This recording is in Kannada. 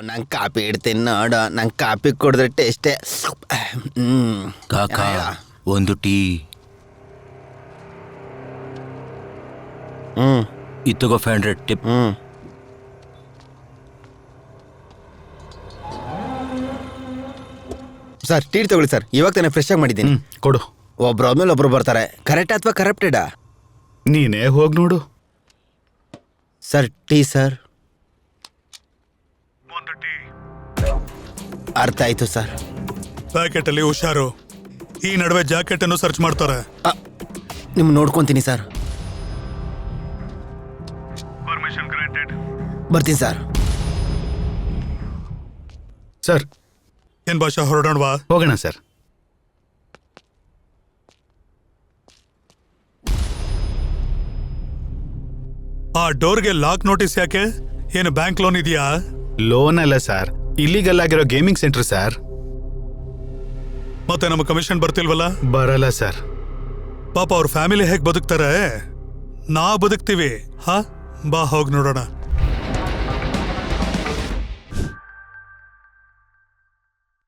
ನಂಗೆ ಕಾಪಿ ಇಡ್ತೀನಿ ನೋಡ. ನಂಗೆ ಕಾಪಿ ಕುಡಿದ್ರೆ ಟೇಸ್ಟೇ. ಕಾಕ ಒಂದು ಟೀ. ಇತ್ತಗೋ 500 ಟಿಪ್. ಸರ್ ಟೀ ತಗೊಳ್ಳಿ ಸರ್, ಇವಾಗ ತಾನೇ ಫ್ರೆಶ್ ಆಗಿ ಮಾಡಿದ್ದೀನಿ. ಕೊಡು. ಒಬ್ರು ಆದ್ಮೇಲೆ ಒಬ್ರು ಬರ್ತಾರೆ. ಕರೆಕ್ಟ್ ಅಥವಾ ಕರಪ್ಟೆಡಾ? ನೀನೇ ಹೋಗಿ ನೋಡು. Sir tea sir. ಅರ್ಥ ಆಯ್ತು ಸರ್. ಪ್ಯಾಕೆಟ್ ಅಲ್ಲಿ ಹುಷಾರು. ಈ ನಡುವೆ ಜಾಕೆಟ್ ಅನ್ನು ಸರ್ಚ್ ಮಾಡ್ತಾರೆ. ನಿಮ್ ನೋಡ್ಕೊಂತೀನಿ ಸರ್. Permission granted. ಬರ್ತೀನಿ ಸರ್. ಸರ್ ಏನ್ ಭಾಷಾ ಹೊರಡೋಣವಾ? ಹೋಗೋಣ ಸರ್. ಆ ಡೋರ್ಗೆ ಲಾಕ್ ನೋಟಿಸ್ ಯಾಕೆ? ಏನು ಬ್ಯಾಂಕ್ ಲೋನ್ ಇದೆಯಾ? ಲೋನ್ ಅಲ್ಲ ಸರ್, ಇಲ್ಲಿಗಲ್ ಆಗಿರೋ ಗೇಮಿಂಗ್ ಸೆಂಟರ್ ಸರ್. ಮತ್ತೆ ನಮ್ಮ ಕಮಿಷನ್ ಬರ್ತಿಲ್ವಲ್ಲ? ಬರಲ್ಲ ಸರ್. ಪಾಪ ಅವ್ರ ಫ್ಯಾಮಿಲಿ ಹೇಗ್ ಬದುಕ್ತಾರೆ, ನಾ ಬದುಕ್ತೀವಿ. ಹಾ ಬಾ ಹೋಗಿ ನೋಡೋಣ.